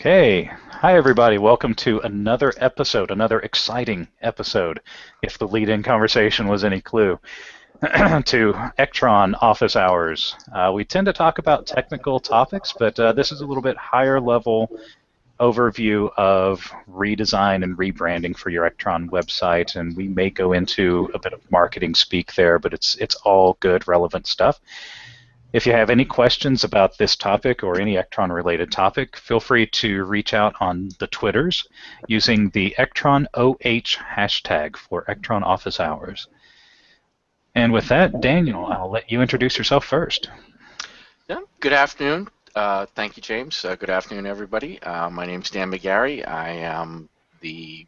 Okay. Hi, everybody. Welcome to another episode, another exciting episode, if the lead-in conversation was any clue, to Ektron office hours. We tend to talk about technical topics, but this is a little bit higher level overview of redesign and rebranding for your Ektron website, and we may go into a bit of marketing speak there, but it's all good, relevant stuff. If you have any questions about this topic or any Ektron-related topic, feel free to reach out on the Twitters using the EktronOH hashtag for Ektron Office Hours. And with that, Daniel, I'll let you introduce yourself first. Yeah, good afternoon. Thank you, James. Good afternoon, everybody. My name is Dan McGarry. I am the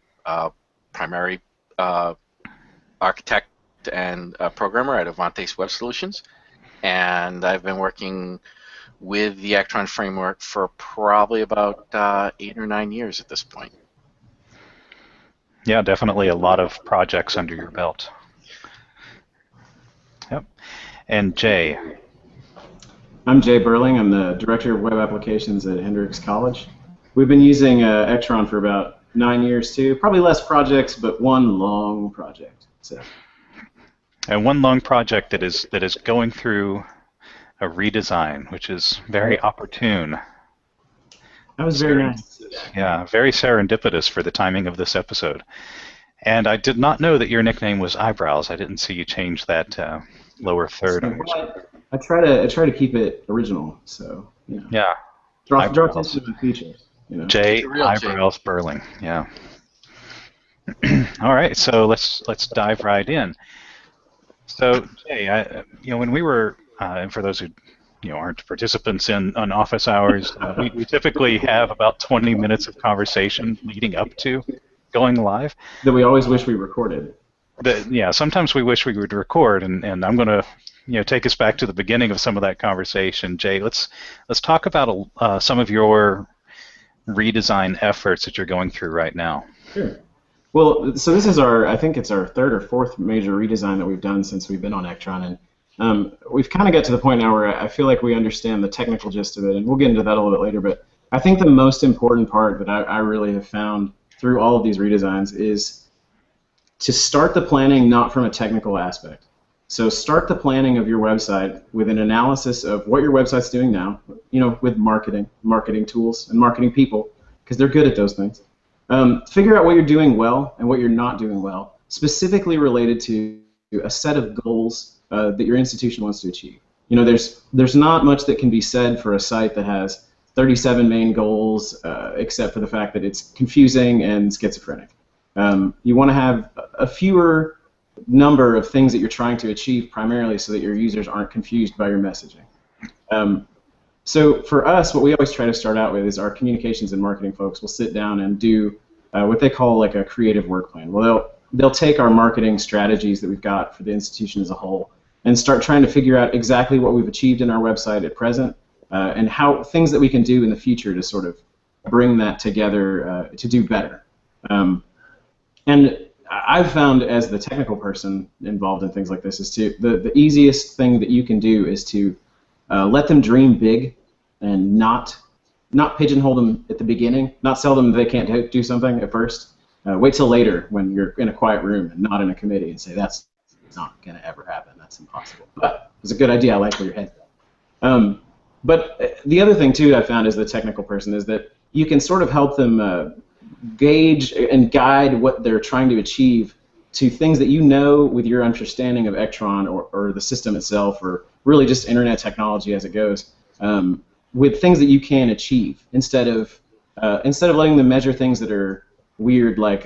primary architect and programmer at Avantes Web Solutions. And I've been working with the Ektron framework for probably about 8 or 9 years at this point. Yeah, definitely a lot of projects under your belt. Yep. And Jay. I'm Jay Burling. I'm the Director of Web Applications at Hendrix College. We've been using Ektron for about 9 years too. Probably less projects, but one long project. So. And one long project that is going through a redesign, which is very opportune. That was very nice. Yeah, very serendipitous for the timing of this episode. And I did not know that your nickname was Eyebrows. I didn't see you change that lower third. I try to keep it original. So yeah. Draw attention to the features. Jay Eyebrows Burling. Yeah. All right, so let's dive right in. So, Jay, when we were, and for those who aren't participants in on office hours, we typically have about 20 minutes of conversation leading up to going live. That we always wish we recorded. Yeah, sometimes we wish we would record, and I'm going to take us back to the beginning of some of that conversation. Jay, let's talk about some of your redesign efforts that you're going through right now. Sure. Well, so this is I think it's our third or fourth major redesign that we've done since we've been on Ektron, and we've kind of got to the point now where I feel like we understand the technical gist of it, and we'll get into that a little bit later, but I think the most important part that I really have found through all of these redesigns is to start the planning not from a technical aspect. So start the planning of your website with an analysis of what your website's doing now, with marketing tools, and marketing people, because they're good at those things. Figure out what you're doing well and what you're not doing well, specifically related to a set of goals that your institution wants to achieve. There's not much that can be said for a site that has 37 main goals, except for the fact that it's confusing and schizophrenic. You want to have a fewer number of things that you're trying to achieve primarily so that your users aren't confused by your messaging. So for us, what we always try to start out with is our communications and marketing folks will sit down and do what they call like a creative work plan. Well, they'll take our marketing strategies that we've got for the institution as a whole and start trying to figure out exactly what we've achieved in our website at present and how things that we can do in the future to sort of bring that together to do better. And I've found, as the technical person involved in things like this, is the easiest thing that you can do is to let them dream big and not pigeonhole them at the beginning, not sell them they can't do something at first. Wait till later when you're in a quiet room and not in a committee and say, that's not going to ever happen, that's impossible. But it's a good idea, I like where your head's at. But the other thing, too, I found as the technical person is that you can sort of help them gauge and guide what they're trying to achieve to things that with your understanding of Ektron or the system itself, or really just internet technology as it goes, with things that you can achieve instead of letting them measure things that are weird, like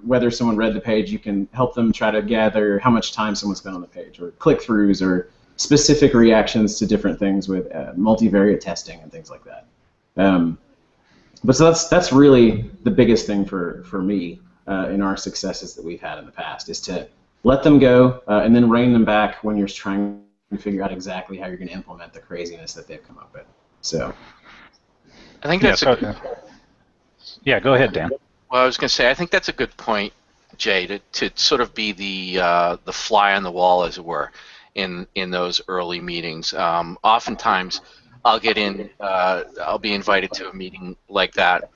whether someone read the page. You can help them try to gather how much time someone spent on the page, or click-throughs, or specific reactions to different things with multivariate testing and things like that. But so that's really the biggest thing for me in our successes that we've had in the past, is to let them go and then rein them back when you're trying to figure out exactly how you're going to implement the craziness that they've come up with. So I think that's yeah, go ahead, Dan. Well, I was going to say, I think that's a good point, Jay, to sort of be the fly on the wall, as it were, in those early meetings. Oftentimes, I'll get in. I'll be invited to a meeting like that,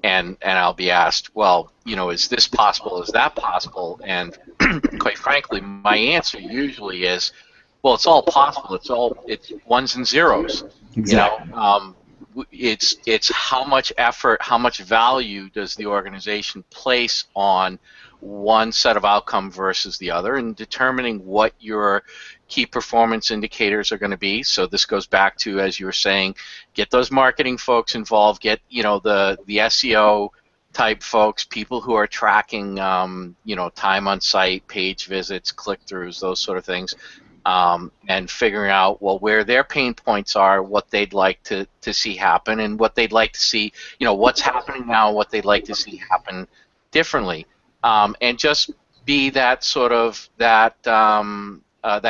and I'll be asked, well, is this possible? Is that possible? And quite frankly, my answer usually is, well, it's all possible. It's ones and zeros. Exactly. It's how much effort, how much value does the organization place on one set of outcome versus the other, and determining what your key performance indicators are going to be. So this goes back to, as you were saying, get those marketing folks involved, get the SEO type folks, people who are tracking time on site, page visits, click-throughs, those sort of things, and figuring out, well, where their pain points are, what they'd like to see happen, and what they'd like to see, what's happening now, what they'd like to see happen differently, and just be that sort of that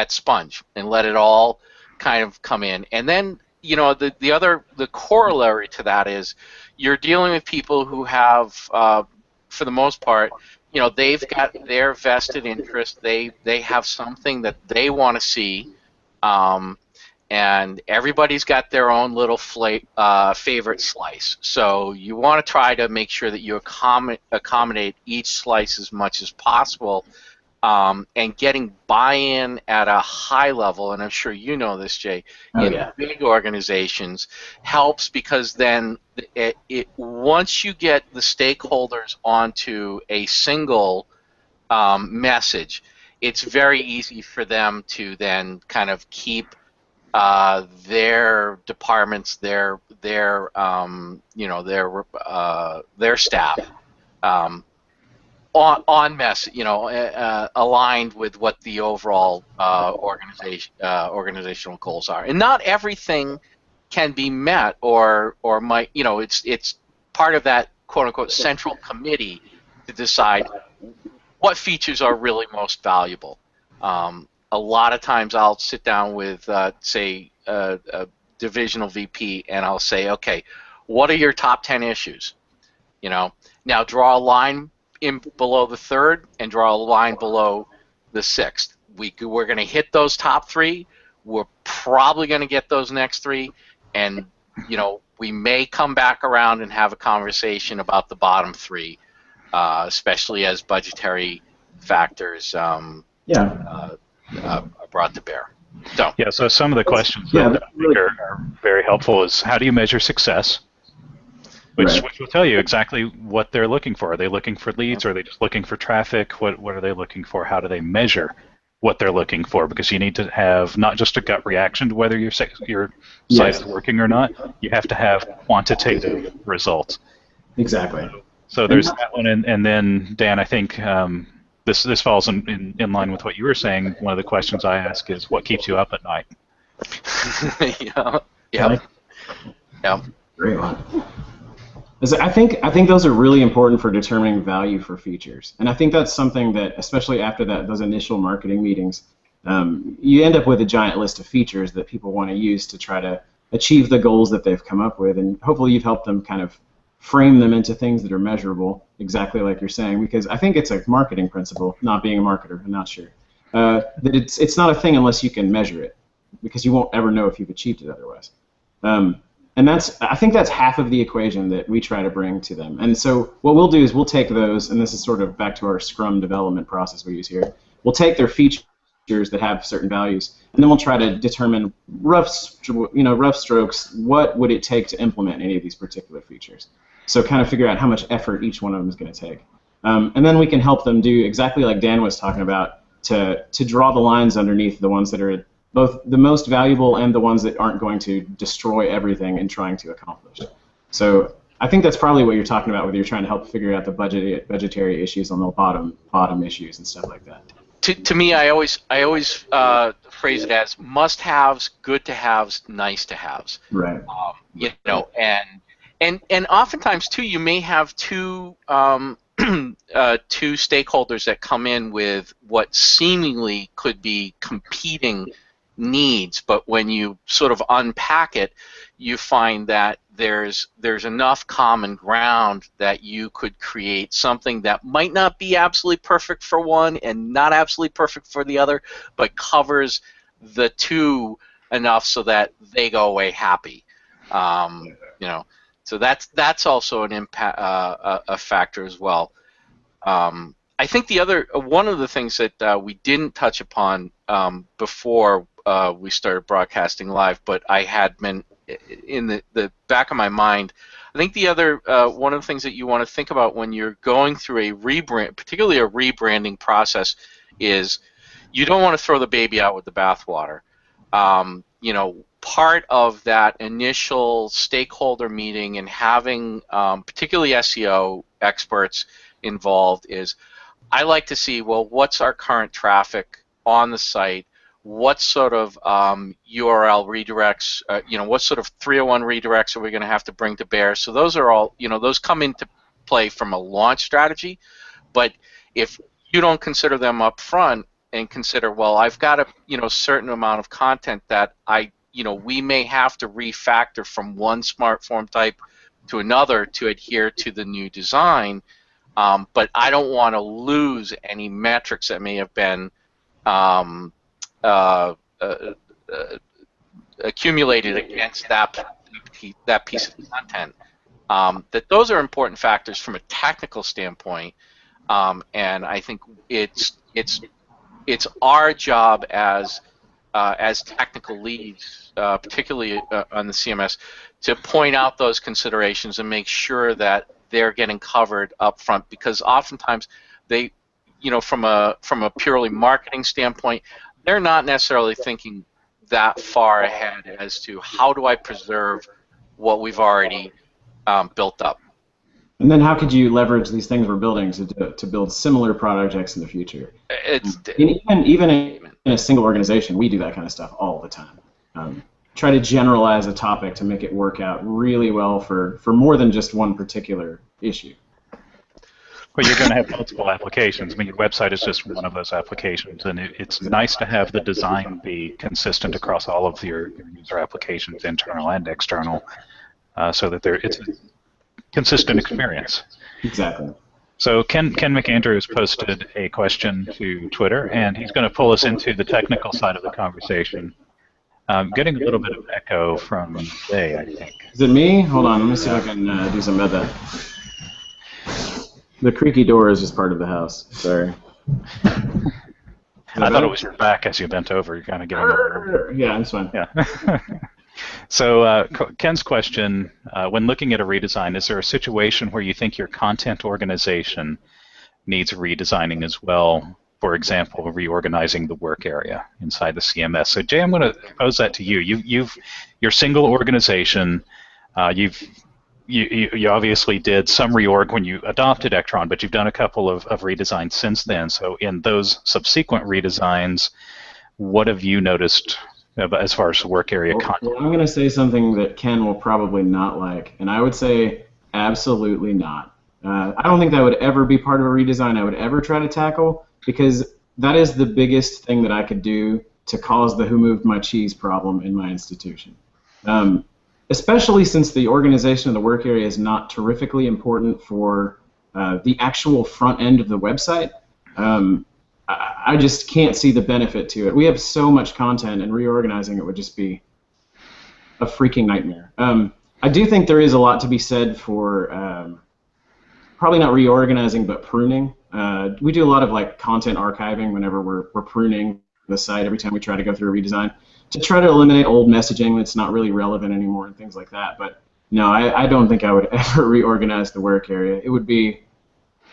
sponge and let it all kind of come in. And then the corollary to that is you're dealing with people who have, for the most part, they've got their vested interest. They have something that they want to see, and everybody's got their own little favorite slice. So you want to try to make sure that you accommodate each slice as much as possible, and getting buy-in at a high level, and I'm sure you know this, Jay, in big organizations helps, because then once you get the stakeholders onto a single message, it's very easy for them to then kind of keep their departments, their staff on aligned with what the overall organizational goals are. And not everything can be met, or might, it's part of that quote unquote central committee to decide what features are really most valuable. A lot of times I'll sit down with, say, a divisional VP, and I'll say, okay, what are your top 10 issues? Now draw a line in below the third and draw a line below the sixth. We're going to hit those top three. We're probably going to get those next three, and we may come back around and have a conversation about the bottom three, especially as budgetary factors are brought to bear. So some of the questions that I think are very helpful is, how do you measure success? Which will tell you exactly what they're looking for. Are they looking for leads? Or are they just looking for traffic? What are they looking for? How do they measure what they're looking for? Because you need to have not just a gut reaction to whether your site is working or not. You have to have quantitative results. Exactly. So there's that one. And then, Dan, I think this falls in line with what you were saying. One of the questions I ask is, what keeps you up at night? Yeah. Great one. I think those are really important for determining value for features, and I think that's something that, especially after those initial marketing meetings, you end up with a giant list of features that people want to use to try to achieve the goals that they've come up with, and hopefully you've helped them kind of frame them into things that are measurable, exactly like you're saying, because I think it's a marketing principle, not being a marketer, I'm not sure, that it's not a thing unless you can measure it, because you won't ever know if you've achieved it otherwise. And I think that's half of the equation that we try to bring to them. And so what we'll do is we'll take those, and this is sort of back to our Scrum development process we use here. We'll take their features that have certain values, and then we'll try to determine rough strokes, what would it take to implement any of these particular features. So kind of figure out how much effort each one of them is going to take. And then we can help them do exactly like Dan was talking about, to draw the lines underneath the ones that are both the most valuable and the ones that aren't going to destroy everything in trying to accomplish. So I think that's probably what you're talking about, whether you're trying to help figure out the budgetary issues on the bottom issues and stuff like that. To me, I always phrase it as must-haves, good-to-haves, nice-to-haves. Right. And oftentimes too, you may have two stakeholders that come in with what seemingly could be competing needs, but when you sort of unpack it, you find that there's enough common ground that you could create something that might not be absolutely perfect for one and not absolutely perfect for the other, but covers the two enough so that they go away happy. So that's also an impact, a factor as well. I think one of the things that we didn't touch upon before we started broadcasting live, but I had been in the back of my mind. I think the other one of the things that you want to think about when you're going through a rebrand, particularly a rebranding process, is you don't want to throw the baby out with the bathwater. Part of that initial stakeholder meeting and having particularly SEO experts involved is, I like to see, well, what's our current traffic on the site? What sort of URL redirects, what sort of 301 redirects are we going to have to bring to bear? So those are all, those come into play from a launch strategy. But if you don't consider them up front and consider, well, I've got a certain amount of content that we may have to refactor from one smart form type to another to adhere to the new design, but I don't want to lose any metrics that may have been accumulated against that piece of content. That those are important factors from a technical standpoint, and I think it's our job as technical leads, particularly on the CMS, to point out those considerations and make sure that they're getting covered up front, because oftentimes they, from a purely marketing standpoint, they're not necessarily thinking that far ahead as to how do I preserve what we've already built up. And then how could you leverage these things we're building to build similar projects in the future? Even in a single organization, we do that kind of stuff all the time. Try to generalize a topic to make it work out really well for more than just one particular issue. Well, you're going to have multiple applications. I mean, your website is just one of those applications, and it's nice to have the design be consistent across all of your user applications, internal and external, so that it's a consistent experience. Exactly. So Ken McAndrews posted a question to Twitter, and he's going to pull us into the technical side of the conversation. Getting a little bit of echo from Jay, I think. Is it me? Hold on, let me see if I can do something about that. The creaky door is just part of the house. Sorry. I thought it was your back as you bent over. You're kind of getting over. Yeah, that's fine. Yeah. So Ken's question, when looking at a redesign, is there a situation where you think your content organization needs redesigning as well? For example, reorganizing the work area inside the CMS. So Jay, I'm going to pose that to you. You're single organization. You obviously did some reorg when you adopted Ektron, but you've done a couple of redesigns since then. So in those subsequent redesigns, what have you noticed as far as the work area content? Well, I'm going to say something that Ken will probably not like, and I would say absolutely not. I don't think that would ever be part of a redesign I would ever try to tackle, because that is the biggest thing that I could do to cause the who moved my cheese problem in my institution. Especially since the organization of the work area is not terrifically important for the actual front end of the website. I just can't see the benefit to it. We have so much content, and reorganizing it would just be a freaking nightmare. I do think there is a lot to be said for probably not reorganizing, but pruning. We do a lot of content archiving whenever we're pruning the site every time we try to go through a redesign, to try to eliminate old messaging that's not really relevant anymore and things like that. But no, I don't think I would ever reorganize the work area. It would be,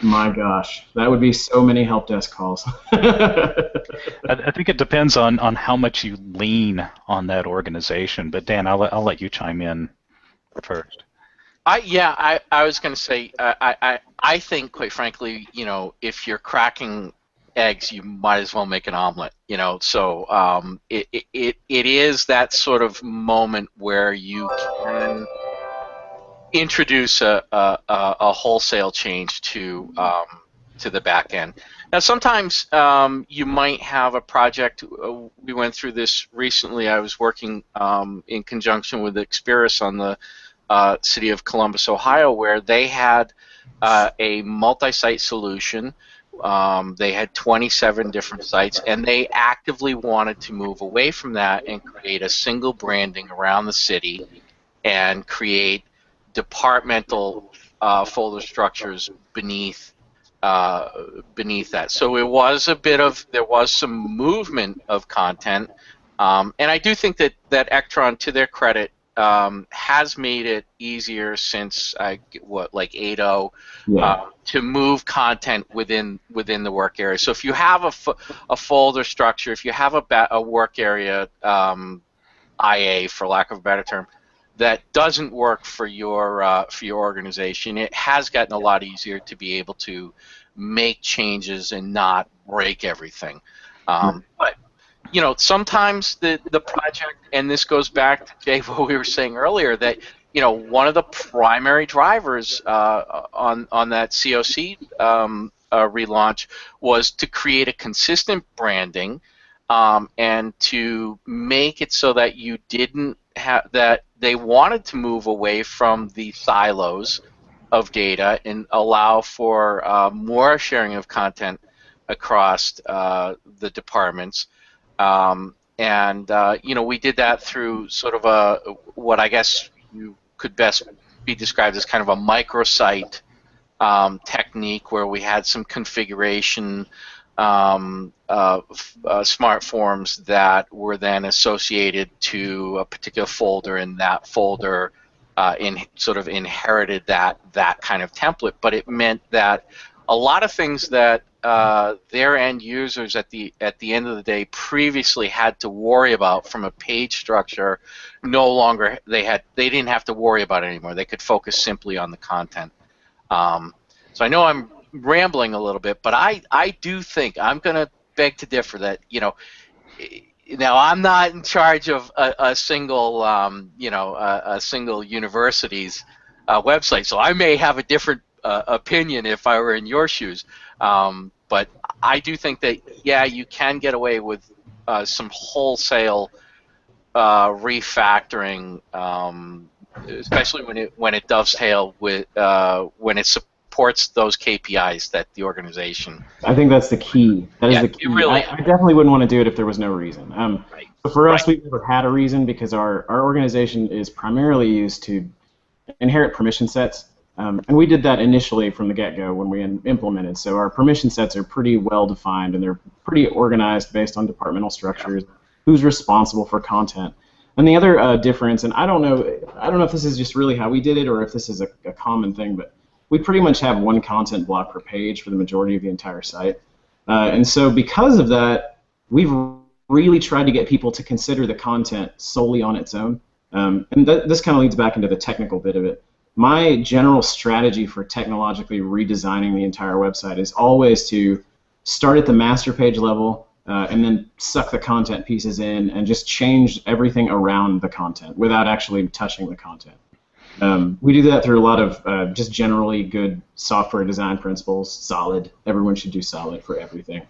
my gosh, that would be so many help desk calls. I think it depends on how much you lean on that organization. But Dan, I'll let you chime in first. I was going to say, I think, quite frankly, if you're cracking eggs, you might as well make an omelet. So it is that sort of moment where you can introduce a wholesale change to the back end. Now, sometimes you might have a project. We went through this recently. I was working in conjunction with Experis on the City of Columbus, Ohio, where they had a multi-site solution They had 27 different sites, and they actively wanted to move away from that and create a single branding around the city and create departmental folder structures beneath that. So it was there was some movement of content, and I do think that Ektron, to their credit, has made it easier since like 8.0 to move content within the work area. So if you have a folder structure, if you have a work area IA, for lack of a better term, that doesn't work for your organization, it has gotten a lot easier to be able to make changes and not break everything. But sometimes the project, and this goes back to Jay, what we were saying earlier, that one of the primary drivers on that COC relaunch was to create a consistent branding and to make it so that you didn't have that. They wanted to move away from the silos of data and allow for more sharing of content across the departments. We did that through sort of what I guess you could best be described as kind of a microsite technique, where we had some configuration smart forms that were then associated to a particular folder, and that folder sort of inherited that kind of template. But it meant that a lot of things that their end users at the end of the day previously had to worry about from a page structure, no longer they didn't have to worry about it anymore. They could focus simply on the content. So I know I'm rambling a little bit, but I do think, I'm going to beg to differ, that now I'm not in charge of a single a single university's website, so I may have a different opinion if I were in your shoes. But I do think that, yeah, you can get away with some wholesale refactoring, especially when it dovetails with when it supports those KPIs that the organization. I think that's the key. That is the key. Really, I definitely wouldn't want to do it if there was no reason. Right. But for us, we've never had a reason, because our organization is primarily used to inherit permission sets. And we did that initially from the get-go when we implemented. So our permission sets are pretty well defined, and they're pretty organized based on departmental structures, who's responsible for content. And the other difference, and I don't know if this is just really how we did it or if this is a common thing, but we pretty much have one content block per page for the majority of the entire site. And so because of that, we've really tried to get people to consider the content solely on its own. And this kind of leads back into the technical bit of it. My general strategy for technologically redesigning the entire website is always to start at the master page level and then suck the content pieces in and just change everything around the content without actually touching the content. We do that through a lot of just generally good software design principles. Solid. Everyone should do solid for everything.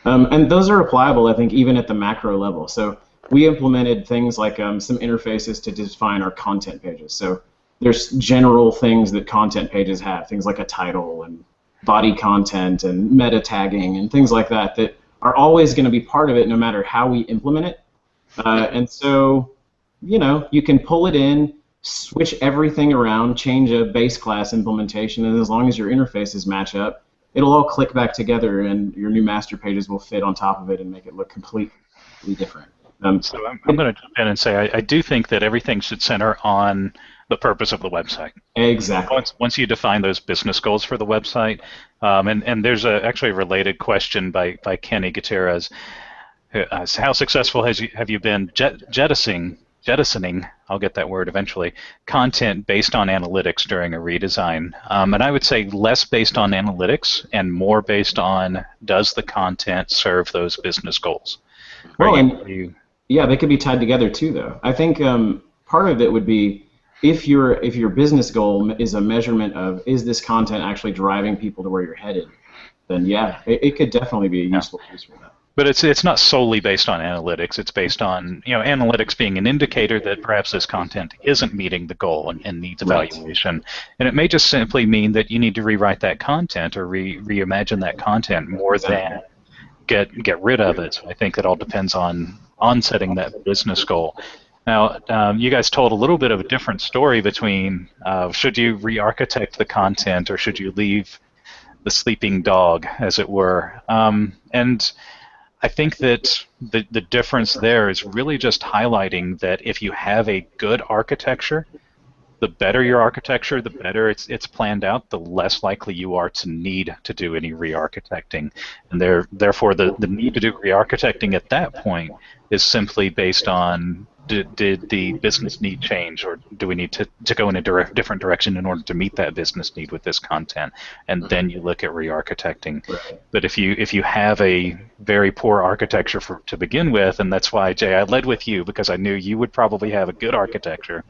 And those are applicable, I think, even at the macro level. So we implemented things like some interfaces to define our content pages. So there's general things that content pages have, things like a title and body content and meta tagging and things like that are always going to be part of it no matter how we implement it. And so, you can pull it in, switch everything around, change a base class implementation, and as long as your interfaces match up, it'll all click back together, and your new master pages will fit on top of it and make it look completely different. So I'm going to jump in and say I do think that everything should center on the purpose of the website. Exactly. Once you define those business goals for the website, and there's actually a related question by Kenny Gutierrez. How successful have you been jettisoning, I'll get that word eventually, content based on analytics during a redesign? And I would say less based on analytics and more based on, does the content serve those business goals? Well, yeah, they could be tied together too, though. I think part of it would be, if your business goal is a measurement of, is this content actually driving people to where you're headed, then yeah, it could definitely be a useful use for that. But it's not solely based on analytics. It's based on analytics being an indicator that perhaps this content isn't meeting the goal and needs evaluation. And it may just simply mean that you need to rewrite that content or reimagine that content more than get rid of it. So I think it all depends on setting that business goal. Now, you guys told a little bit of a different story between should you re-architect the content or should you leave the sleeping dog, as it were. And I think that the difference there is really just highlighting that if you have a good architecture, the better your architecture, the better it's planned out, the less likely you are to need to do any re-architecting. And therefore, the need to do re-architecting at that point is simply based on did the business need change, or do we need to go in a different direction in order to meet that business need with this content? And then you look at re-architecting. Right. But if you have a very poor architecture to begin with, and that's why, Jay, I led with you because I knew you would probably have a good architecture.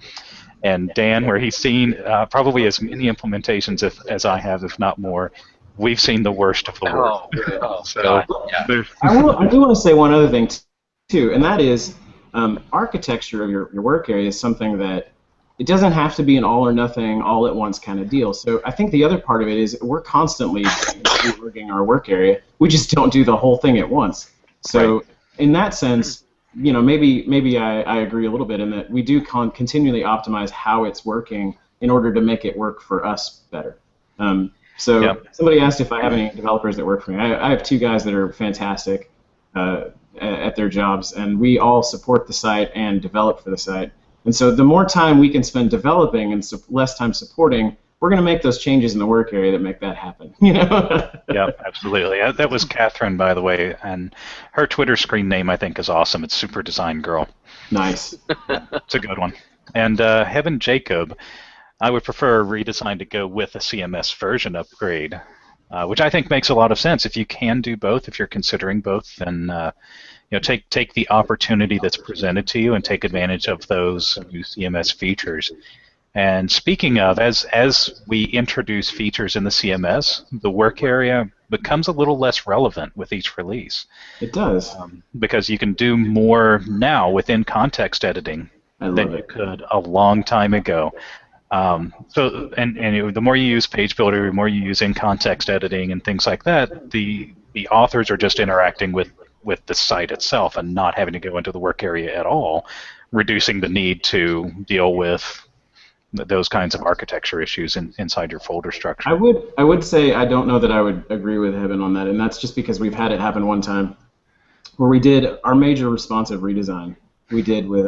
And Dan, where he's seen probably as many implementations as I have, if not more, we've seen the worst of the worst. God. Yeah. I do want to say one other thing too, and that is architecture of your work area is something that it doesn't have to be an all or nothing, all at once kind of deal. So I think the other part of it is we're constantly reworking our work area. We just don't do the whole thing at once. So in that sense, maybe I agree a little bit in that we do continually optimize how it's working in order to make it work for us better. Somebody asked if I have any developers that work for me. I have two guys that are fantastic at their jobs, and we all support the site and develop for the site. And so the more time we can spend developing and less time supporting, we're going to make those changes in the work area that make that happen. Yeah, absolutely. That was Catherine, by the way, and her Twitter screen name I think is awesome. It's Super Design Girl. Nice. It's a good one. And Heaven Jacob, I would prefer Redesign to go with a CMS version upgrade, which I think makes a lot of sense. If you can do both, if you're considering both, then take the opportunity that's presented to you and take advantage of those new CMS features. And speaking of, as we introduce features in the CMS, the work area becomes a little less relevant with each release. It does. Because you can do more now within context editing than you could a long time ago. The more you use Page Builder, the more you use in-context editing and things like that, the authors are just interacting with the site itself and not having to go into the work area at all, reducing the need to deal with those kinds of architecture issues inside your folder structure. I would say I don't know that I would agree with Heaven on that, and that's just because we've had it happen one time where we did our major responsive redesign. We did with,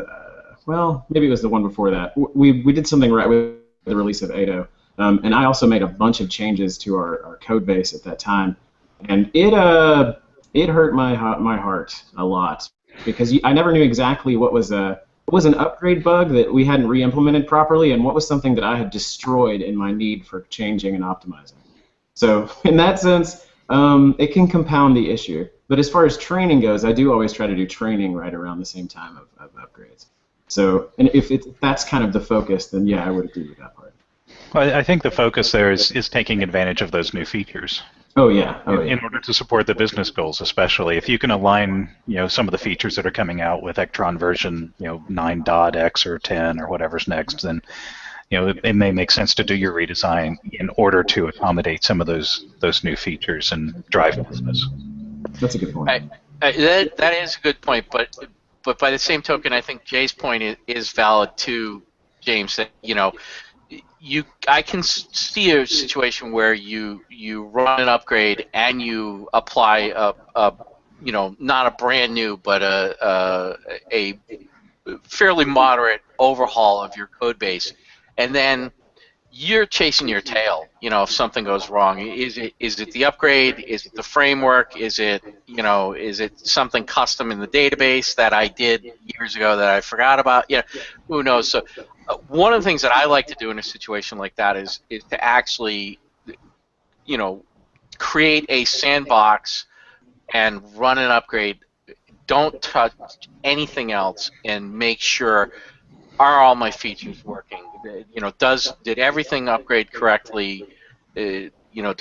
maybe it was the one before that. We did something right with the release of 8.0, and I also made a bunch of changes to our code base at that time, and it hurt my heart a lot because I never knew exactly what was an upgrade bug that we hadn't re-implemented properly, and what was something that I had destroyed in my need for changing and optimizing. So in that sense, it can compound the issue. But as far as training goes, I do always try to do training right around the same time of upgrades. So, and if that's kind of the focus, then yeah, I would agree with that part. Well, I think the focus there is taking advantage of those new features. Oh yeah. In order to support the business goals, especially if you can align, some of the features that are coming out with Ektron version, 9.x or 10 or whatever's next, then, it may make sense to do your redesign in order to accommodate some of those new features and drive business. That's a good point. That is a good point, but by the same token, I think Jay's point is valid too, James. That I can see a situation where you run an upgrade and you apply not a brand new but a fairly moderate overhaul of your code base, and then you're chasing your tail. If something goes wrong, is it the upgrade? Is it the framework? Is it something custom in the database that I did years ago that I forgot about? Who knows? So one of the things that I like to do in a situation like that is to actually, create a sandbox and run an upgrade. Don't touch anything else and make sure, are all my features working? Did everything upgrade correctly? Do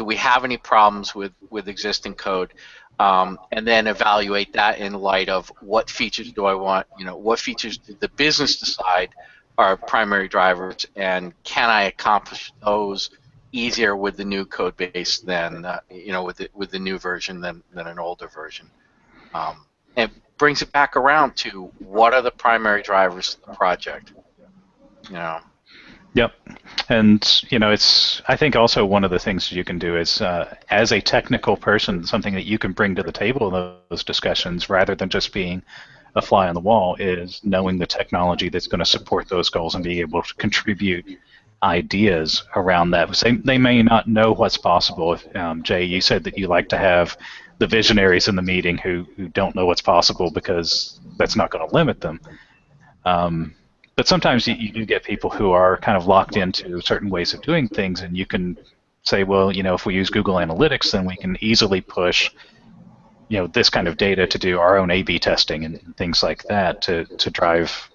we have any problems with existing code? and then evaluate that in light of what features do I want, what features did the business decide are primary drivers, and can I accomplish those easier with the new code base than, with the new version than an older version. It brings it back around to what are the primary drivers of the project. Yep, and it's, I think also one of the things you can do is, as a technical person, something that you can bring to the table in those discussions, rather than just being a fly on the wall, is knowing the technology that's going to support those goals and being able to contribute ideas around that. They may not know what's possible. Jay, you said that you like to have the visionaries in the meeting who don't know what's possible, because that's not going to limit them. But sometimes you do get people who are kind of locked into certain ways of doing things, and you can say, well, if we use Google Analytics, then we can easily push this kind of data to do our own A/B testing and things like that to drive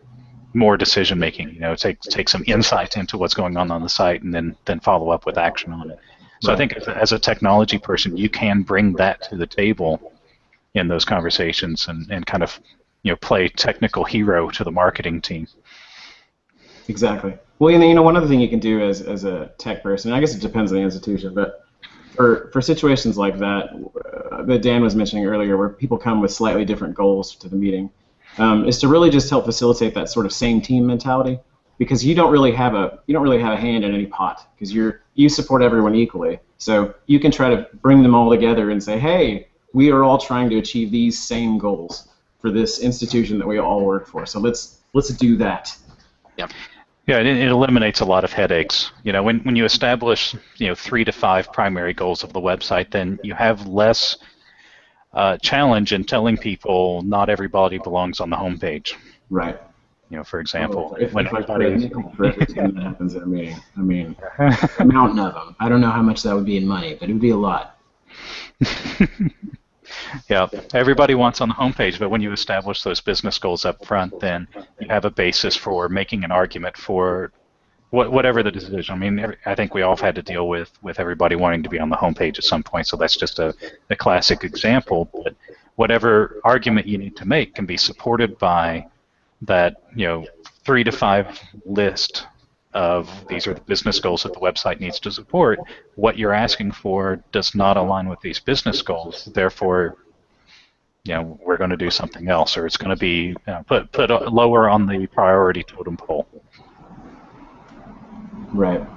more decision making. Take some insight into what's going on the site, and then follow up with action on it. So I think as a technology person, you can bring that to the table in those conversations and kind of play technical hero to the marketing team. Exactly. Well, one other thing you can do as a tech person, I guess it depends on the institution, but for situations like that that Dan was mentioning earlier, where people come with slightly different goals to the meeting, is to really just help facilitate that sort of same team mentality, because you don't really have a hand in any pot, because you support everyone equally. So you can try to bring them all together and say, hey, we are all trying to achieve these same goals for this institution that we all work for. So let's do that. Yep. Yeah, it eliminates a lot of headaches. When you establish 3 to 5 primary goals of the website, then you have less challenge in telling people not everybody belongs on the homepage. Right. For example, when everybody for everything that happens in a meeting, a mountain of them. I don't know how much that would be in money, but it would be a lot. Yeah, everybody wants on the homepage, but when you establish those business goals up front, then you have a basis for making an argument for whatever the decision. I think we all have had to deal with everybody wanting to be on the homepage at some point, so that's just a classic example. But whatever argument you need to make can be supported by that 3 to 5 list of these are the business goals that the website needs to support. What you're asking for does not align with these business goals. Therefore, we're going to do something else, or it's going to be put lower on the priority totem pole. Right. All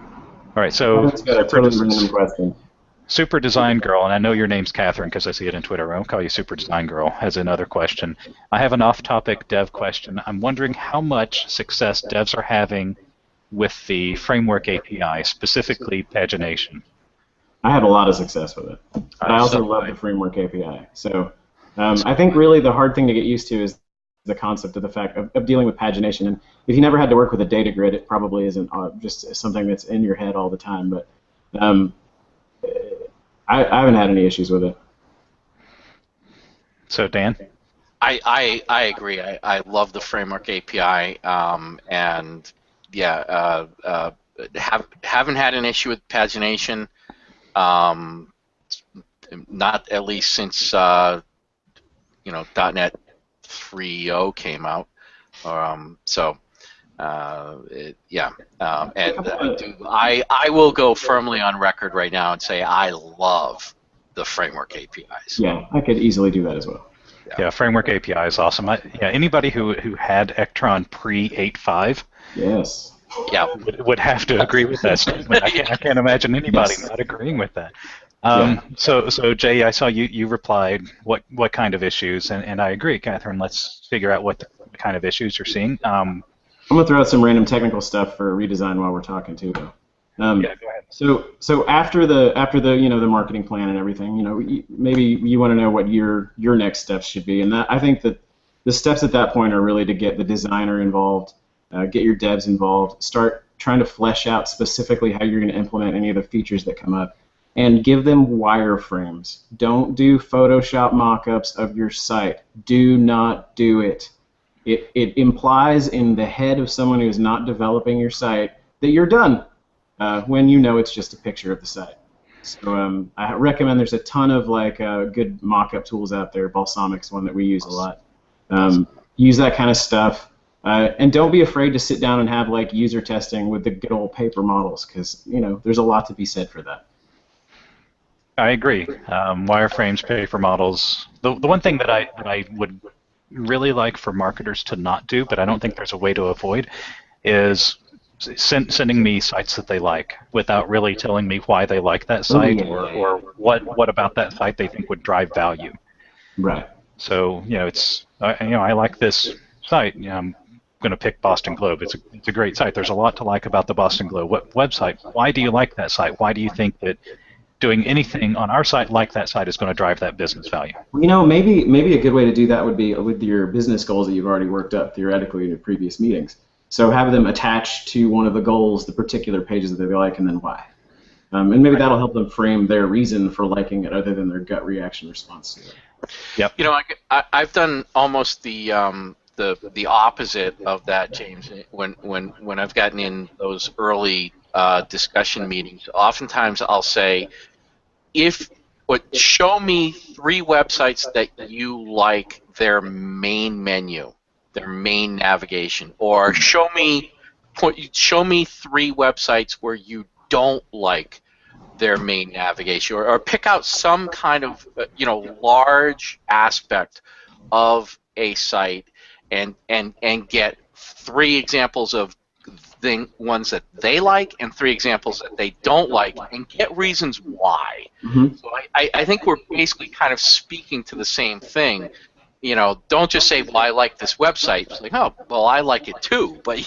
right. So that's got a totally random question. Super Design Girl, and I know your name's Catherine because I see it in Twitter. I won't call you Super Design Girl, has another question. I have an off-topic dev question. I'm wondering how much success devs are having with the framework API, specifically pagination. I have a lot of success with it. But I also love the framework API. So I think really the hard thing to get used to is the concept of the fact of dealing with pagination. And if you never had to work with a data grid, it probably isn't just something that's in your head all the time. But I haven't had any issues with it. So Dan? I agree. I love the framework API, and yeah, haven't had an issue with pagination. Not at least since .NET 3.0 came out. Yeah, and I will go firmly on record right now and say I love the framework APIs. Yeah, I could easily do that as well. Yeah, framework API is awesome. Anybody who had Ektron pre-8.5, yes, yeah, would have to agree with that statement. I can't imagine anybody not agreeing with that. So Jay, I saw you replied, what kind of issues, and I agree, Catherine. Let's figure out what kind of issues you're seeing. I'm gonna throw out some random technical stuff for redesign while we're talking too, though. Yeah, go ahead. So after the the marketing plan and everything, maybe you want to know what your next steps should be, and I think that the steps at that point are really to get the designer involved, get your devs involved, start trying to flesh out specifically how you're going to implement any of the features that come up, and give them wireframes. Don't do Photoshop mock-ups of your site. Do not do it. It implies in the head of someone who is not developing your site that you're done when you know it's just a picture of the site. So I recommend, there's a ton of like good mock-up tools out there. Balsamic's one that we use a lot. Use that kind of stuff. And don't be afraid to sit down and have like user testing with the good old paper models, because there's a lot to be said for that. I agree. Wireframes, paper models. The one thing that I would really like for marketers to not do, but I don't think there's a way to avoid, is sending me sites that they like without really telling me why they like that site or what about that site they think would drive value. Right. So it's I like this site. I'm going to pick Boston Globe. It's a great site. There's a lot to like about the Boston Globe website. Why do you like that site? Why do you think that doing anything on our site like that site is going to drive that business value? Maybe a good way to do that would be with your business goals that you've already worked up theoretically in your previous meetings. So have them attach to one of the goals the particular pages that they like, and then why. And maybe that'll help them frame their reason for liking it other than their gut reaction response to it. Yep. I've done almost the opposite of that, James. When I've gotten in those early discussion meetings, oftentimes I'll say, show me 3 websites that you like their main menu, their main navigation, or show me 3 websites where you don't like their main navigation, or pick out some kind of large aspect of a site and get 3 examples of ones that they like and 3 examples that they don't like, and get reasons why. Mm-hmm. So I think we're basically kind of speaking to the same thing. Don't just say, well, I like this website. It's like, oh, well, I like it too, but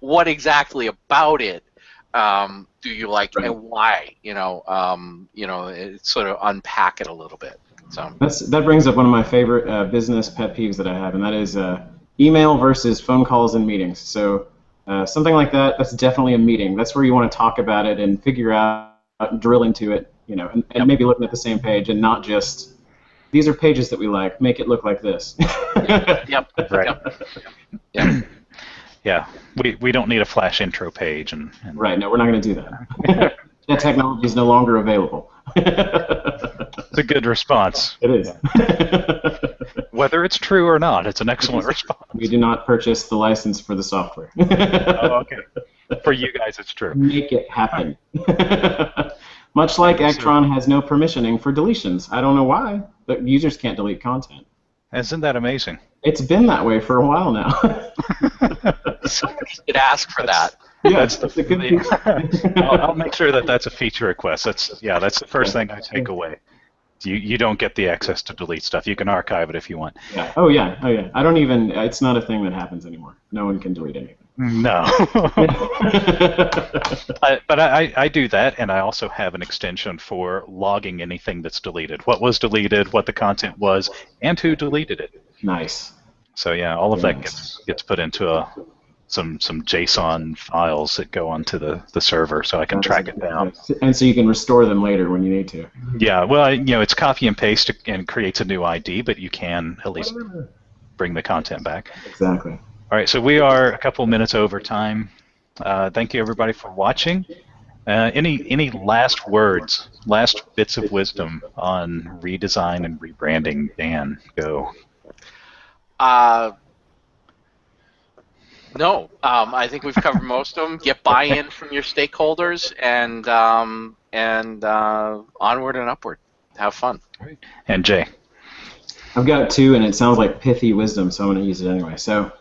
what exactly about it do you like, right, and why? Sort of unpack it a little bit. So that brings up one of my favorite business pet peeves that I have, and that is email versus phone calls and meetings. So something like that's definitely a meeting. That's where you want to talk about it and figure out, drill into it, and yep, maybe looking at the same page and not just, these are pages that we like, make it look like this. Yep. Right. Yep. Yeah, we don't need a flash intro page. And Right, no, we're not going to do that. That technology is no longer available. It's a good response. It is. Whether it's true or not, it's an excellent response. We do not purchase the license for the software. Oh, okay. For you guys, it's true. Make it happen. Much like Ektron has no permissioning for deletions. I don't know why, but users can't delete content. Isn't that amazing? It's been that way for a while now. Somebody should ask for that. Yeah, that's a good feature. I'll make sure that's a feature request. That's the first thing I take away. You don't get the access to delete stuff. You can archive it if you want. Yeah. Oh yeah. I don't even. It's not a thing that happens anymore. No one can delete anything. No. But I do that, and I also have an extension for logging anything that's deleted. What was deleted, what the content was, and who deleted it. Nice. So yeah, all of that gets put into some JSON files that go onto the server, so I can track it down. And so you can restore them later when you need to. Yeah, well, it's copy and paste and creates a new ID, but you can at least bring the content back. Exactly. All right, so we are a couple minutes over time. Thank you, everybody, for watching. Any last words, last bits of wisdom on redesign and rebranding? Dan, go. No, I think we've covered most of them. Get buy-in from your stakeholders, and onward and upward. Have fun. Right. And Jay? I've got 2, and it sounds like pithy wisdom, so I'm going to use it anyway. So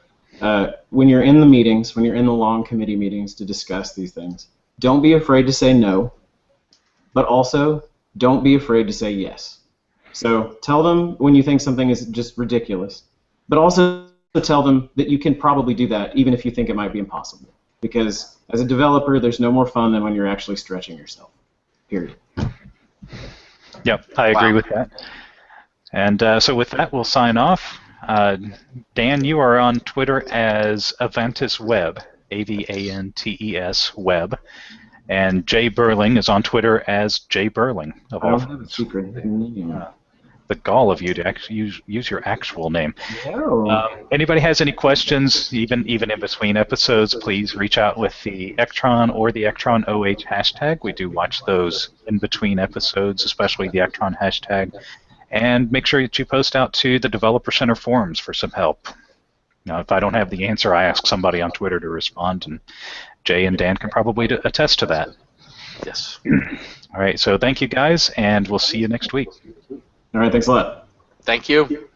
when you're in the meetings, when you're in the long committee meetings to discuss these things, don't be afraid to say no, but also don't be afraid to say yes. So tell them when you think something is just ridiculous, but also tell them that you can probably do that even if you think it might be impossible. Because as a developer, there's no more fun than when you're actually stretching yourself. Period. Yep, I agree with that. And so with that, we'll sign off. Dan, you are on Twitter as Avantes Web, AVANTES Web. And Jay Burling is on Twitter as Jay Burling. I don't have a secret name. the gall of you to actually use your actual name. No. Anybody has any questions, even in between episodes, please reach out with the Ektron or the Ektron OH hashtag. We do watch those in between episodes, especially the Ektron hashtag. And make sure that you post out to the Developer Center forums for some help. Now, if I don't have the answer, I ask somebody on Twitter to respond, and Jay and Dan can probably attest to that. Yes. All right, so thank you guys, and we'll see you next week. All right, thanks a lot. Thank you.